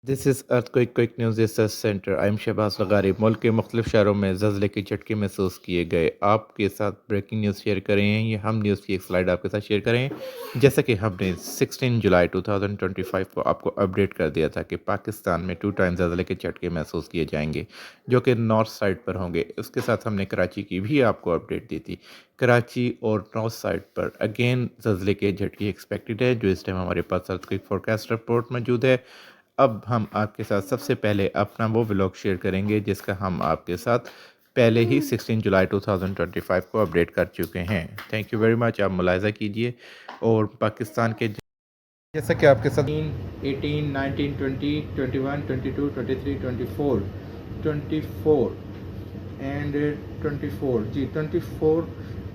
This is earthquake quick news research centre. I am Shahbaz लगारी। मुल्क के मुख्तलिफ शहरों में ज़लज़ले के झटके महसूस किए गए। आपके साथ ब्रेकिंग न्यूज़ शेयर कर रहे हैं। ये हम न्यूज़ की एक स्लाइड आपके साथ शेयर करें। जैसा कि हमने 16 जुलाई 2025 को आपको अपडेट कर दिया था कि पाकिस्तान में 2 टाइम ज़लज़ले के झटके महसूस किए जाएंगे, जो कि नॉर्थ साइड पर होंगे। उसके साथ हमने कराची की भी आपको अपडेट दी थी। कराची और नॉर्थ साइड पर अगेन ज़लज़ले के झटके एक्सपेक्टेड है, जो इस टाइम हमारे पास अर्थक्वेक फोरकास्ट रिपोर्ट मौजूद है। अब हम आपके साथ सबसे पहले अपना वो व्लॉग शेयर करेंगे जिसका हम आपके साथ पहले ही 16 जुलाई 2025 को अपडेट कर चुके हैं। Thank you very much. आप मुलाहिज़ा कीजिए। और पाकिस्तान के जैसा कि आपके साथ 18, 19, 20, 21, 22, 23, 24, 24 एंड 24 जी 24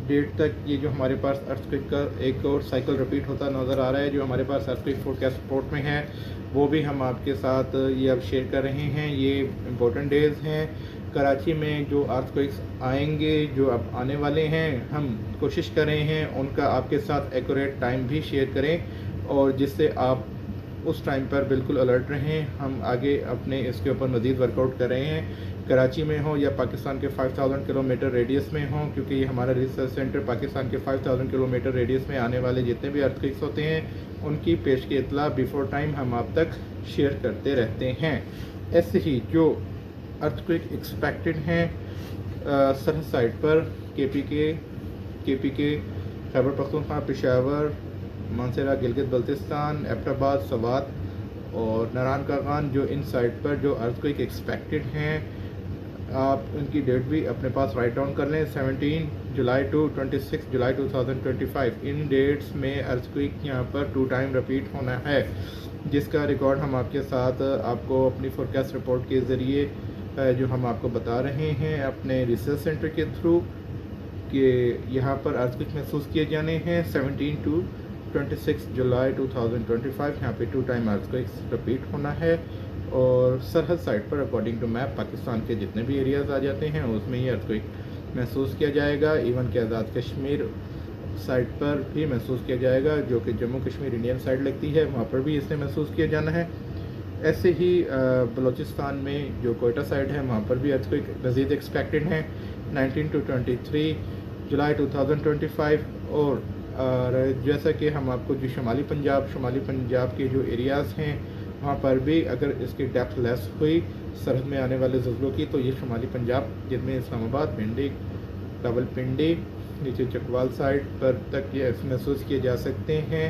डेट तक ये जो हमारे पास अर्थक्वेक का एक और साइकिल रिपीट होता नज़र आ रहा है, जो हमारे पास अर्थक्वेक फोरकास्ट रिपोर्ट में है, वो भी हम आपके साथ ये अब शेयर कर रहे हैं। ये इम्पोर्टेंट डेज़ हैं। कराची में जो अर्थक्वेक्स आएंगे, जो अब आने वाले हैं, हम कोशिश कर रहे हैं उनका आपके साथ एक्यूरेट टाइम भी शेयर करें, और जिससे आप उस टाइम पर बिल्कुल अलर्ट रहें। हम आगे अपने इसके ऊपर मज़ीद वर्कआउट कर रहे हैं, कराची में हो या पाकिस्तान के 5000 किलोमीटर रेडियस में हो, क्योंकि ये हमारा रिसर्च सेंटर पाकिस्तान के 5000 किलोमीटर रेडियस में आने वाले जितने भी अर्थक्वेक्स होते हैं उनकी पेश की इतला बिफोर टाइम हम आप तक शेयर करते रहते हैं। ऐसे ही जो अर्थक्वेक एक्सपेक्टेड हैं सरहद साइड पर के पी के, खैबर पख्तूनख्वा, पेशावर, मानसरा, गिलगित बल्तिस्तान, एबटाबाद, सवात और नारायण कागान, जो इन साइड पर जो अर्थक्वेक एक्सपेक्टेड हैं, आप उनकी डेट भी अपने पास राइट डाउन कर लें। 17 जुलाई टू 26 जुलाई 2025 इन डेट्स में अर्थक्वेक यहाँ पर 2 टाइम रिपीट होना है, जिसका रिकॉर्ड हम आपके साथ आपको अपनी फोरकास्ट रिपोर्ट के ज़रिए जो हम आपको बता रहे हैं अपने रिसर्च सेंटर के थ्रू, कि यहाँ पर अर्थक्वेक महसूस किए जाने हैं। 17 टू 26 जुलाई 2025 यहाँ पे 2 टाइम अर्थक्वेक्स रिपीट होना है। और सरहद साइड पर अकॉर्डिंग टू मैप पाकिस्तान के जितने भी एरियाज़ आ जाते हैं उसमें ये अर्थक्वेक महसूस किया जाएगा। इवन के आज़ाद कश्मीर साइड पर भी महसूस किया जाएगा, जो कि जम्मू कश्मीर इंडियन साइड लगती है, वहाँ पर भी इसने महसूस किया जाना है। ऐसे ही बलूचिस्तान में जो कोयटा साइड है वहाँ पर भी अर्थक्वेक मज़ीद एक्सपेक्टेड हैं 19 टू 23 जुलाई 2025। और जैसा कि हम आपको जो शुमाली पंजाब के जो एरियाज़ हैं वहाँ पर भी अगर इसकी डेप्थ लेस हुई सरहद में आने वाले ज़लज़लों की, तो ये शुमाली पंजाब जिनमें इस्लामाबाद, भिंडी, रावलपिंडी, नीचे चकवाल साइड पर तक ये महसूस किए जा सकते हैं।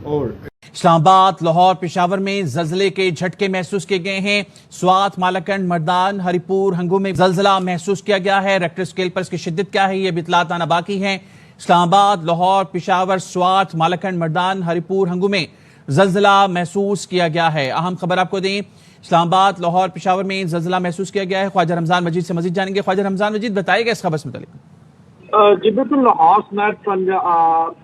और इस्लामाबाद, लाहौर, पेशावर में जलजले के झटके महसूस किए गए हैं। स्वात, मालाकंड, मर्दान, हरिपुर, हंगू में जलजला महसूस किया गया है। रेक्टर स्केल पर इसकी शिद्दत क्या है ये भी इतलात आना बाकी है। इस्लामाबाद, लाहौर, पेशावर, स्वात, मालाकंड, मर्दान, हरिपुर, हंगू में जलजला महसूस किया गया है। अहम खबर आपको दें, इस्लामाबाद, लाहौर, पेशावर में जलजला महसूस किया गया है। ख्वाजा रमजान मजीद से मजीद जानेंगे। ख्वाजा रमजान मजीद, बताइएगा इस खबर से मुतालिक। जी बिल्कुल, लाहौर समेत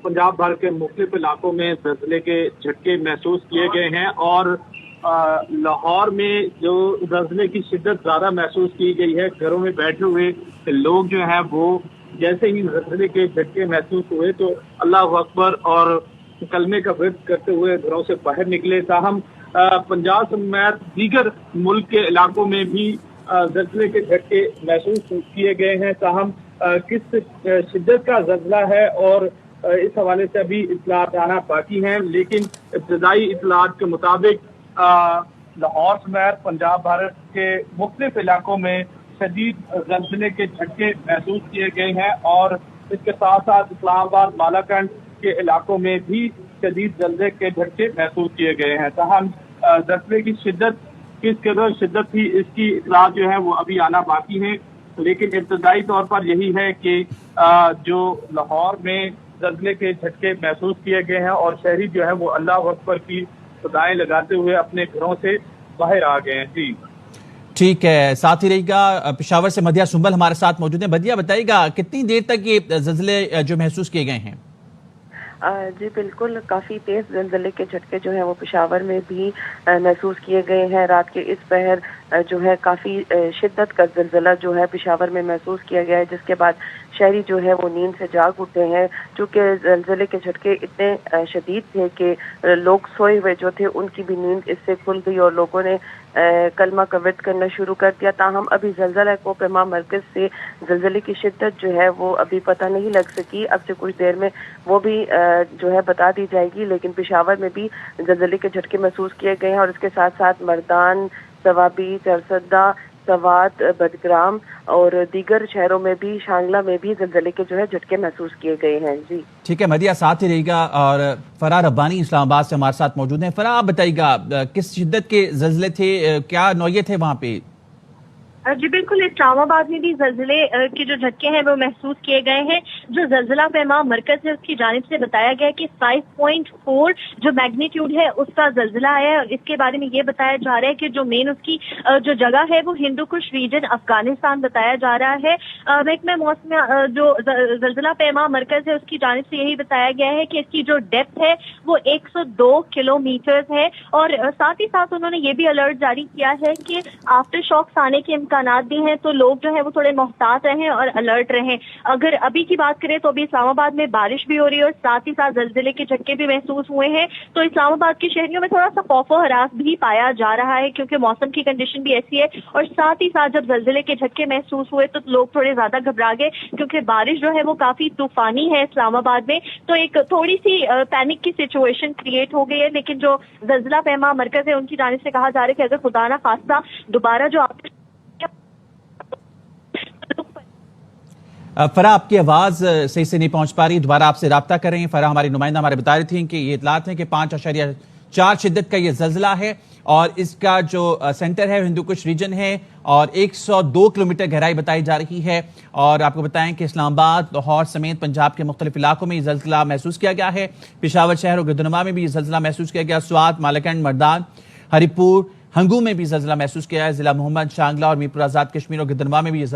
पंजाब भर के मुख्तलिफ इलाकों में जलजले के झटके महसूस किए गए हैं। और लाहौर में जो जलजले की शिद्दत ज़्यादा महसूस की गई है, घरों में बैठे हुए लोग जो हैं वो जैसे ही जलजले के झटके महसूस हुए तो अल्लाह अकबर और कलमे का विर्द करते हुए घरों से बाहर निकले। ताहम पंजाब समेत दीगर मुल्क के इलाकों में भी जलजले के झटके महसूस किए गए हैं। ताहम किस शिद्दत का जलजला है और इस हवाले से अभी इतलात आना बाकी हैं, लेकिन इब्तदाई इतलात के मुताबिक लाहौर समेत पंजाब भारत के मुख्तलिफ इलाकों में शदीद जलजले के झटके महसूस किए गए हैं। और इसके साथ साथ इस्लामाबाद, मालाकंड के इलाकों में भी शदीद जलजले के झटके महसूस किए गए हैं। ताहम जलजले की शिद्दत किस कदर शिद्दत थी इसकी इतलात जो है वो अभी आना बाकी है, लेकिन इब्तदाई तौर पर यही है कि जो लाहौर में जलजले के झटके महसूस किए गए हैं और शहरी जो है वो अल्लाह अकबर की सदाएं लगाते हुए अपने घरों से बाहर आ गए हैं। जी ठीक है, साथ ही रहेगा पेशावर से मदिया सुंबल हमारे साथ मौजूद है। मदिया, बताइएगा कितनी देर तक ये जलजले जो महसूस किए गए हैं? जी बिल्कुल, काफ़ी तेज़ ज़लज़ले के झटके जो हैं वो पेशावर में भी महसूस किए गए हैं। रात के इस पहर जो है काफ़ी शिद्दत का ज़लज़ला जो है पेशावर में महसूस किया गया है, जिसके बाद شہری جو ہے وہ نیند سے جاگ اٹھے ہیں، چونکہ زلزلے کے جھٹکے اتنے شدید تھے کہ لوگ سوئے ہوئے جو تھے ان کی بھی نیند اس سے کھل گئی اور لوگوں نے کلمہ ورد کرنا شروع کر دیا۔ تاہم ابھی زلزلہ کوپیما مرکز سے زلزلے کی شدت جو ہے وہ ابھی پتہ نہیں لگ سکی، اب سے کچھ دیر میں وہ بھی جو ہے بتا دی جائے گی، لیکن پشاور میں بھی زلزلے کے جھٹکے محسوس کیے گئے ہیں اور اس کے ساتھ ساتھ مردان، سوابی، چرسدہ، سوات، بدگرام اور دیگر شہروں میں بھی، شانگلہ میں بھی زلزلے کے جو ہے جھٹکے محسوس کیے گئے ہیں۔ جی ٹھیک ہے مدیہ، ساتھ ہی رہے گا، اور فرح ربانی اسلام آباد سے ہمارے ساتھ موجود ہیں۔ فرح، آپ بتائیے گا کس شدت کے زلزلے تھے، کیا نوعیت ہے وہاں پہ؟ جی بالکل، اسلام آباد میں بھی زلزلے کے جو جھٹکے ہیں وہ محسوس کیے گئے ہیں۔ جو زلزلہ پیما مرکز ہے اس کی جانب سے بتایا گیا کہ 5.4 جو میگنیٹیوڈ ہے اس کا زلزلہ ہے، اور اس کے بارے میں یہ بتایا جا رہا ہے کہ جو مین اس کی جو جگہ ہے وہ ہندو کش ریجن افغانستان بتایا جا رہا ہے۔ محکمہ موسم جو زلزلہ پیما مرکز ہے اس کی جانب سے یہی بتایا گیا ہے کہ اس کی جو ڈیپتھ ہے وہ 102 کلومیٹر ہے، اور ساتھ ہی ساتھ انہوں نے یہ بھی الرٹ جاری کیا ہے کہ آفٹر شاکس آنے کے امکانات بھی ہیں، تو لوگ جو ہے وہ تھوڑے محتاط رہیں اور الرٹ رہیں۔ اگر ابھی کی بات کریں تو ابھی اسلام آباد میں بارش بھی ہو رہی ہے اور ساتھ ہی ساتھ زلزلے کے جھٹکے بھی محسوس ہوئے ہیں، تو اسلام آباد کے شہریوں میں تھوڑا سا خوف و ہراس بھی پایا جا رہا ہے، کیونکہ موسم کی کنڈیشن بھی ایسی ہے، اور ساتھ ہی ساتھ جب زلزلے کے جھٹکے محسوس ہوئے تو لوگ تھوڑے زیادہ گھبرا گئے، کیونکہ بارش جو ہے وہ کافی طوفانی ہے اسلام آباد میں، تو ایک تھوڑی سی پینک کی سچویشن کریٹ ہو گئی ہے۔ لیکن جو زلزلہ پیما مرکز ہے ان کی جانب سے کہا جا رہا ہے کہ اگر خدا نہ خواستہ دوبارہ جو فرح، آپ کی آواز صحیح سے نہیں پہنچ پا رہی، دوبارہ آپ سے رابطہ کر رہے ہیں۔ فرح ہماری نمائندہ ہمارے بتا رہی تھیں کہ یہ اطلاعات ہیں کہ 5.4 شدت کا یہ زلزلہ ہے، اور اس کا جو سینٹر ہے ہندو کش ریجن ہے، اور 102 کلومیٹر گہرائی بتائی جا رہی ہے۔ اور آپ کو بتائیں کہ اسلام آباد، لاہور سمیت پنجاب کے مختلف علاقوں میں یہ زلزلہ محسوس کیا گیا ہے۔ پشاور شہر اور گردنما میں بھی یہ زلزلہ محسوس کیا گیا۔ سوات، مالکنڈ، مردان، ہری پور، ہنگو میں بھی زلزلہ محسوس کیا ہے۔ ضلع محمد، شانگلہ اور میرپور آزاد کشمیر اور گردنما میں بھی یہ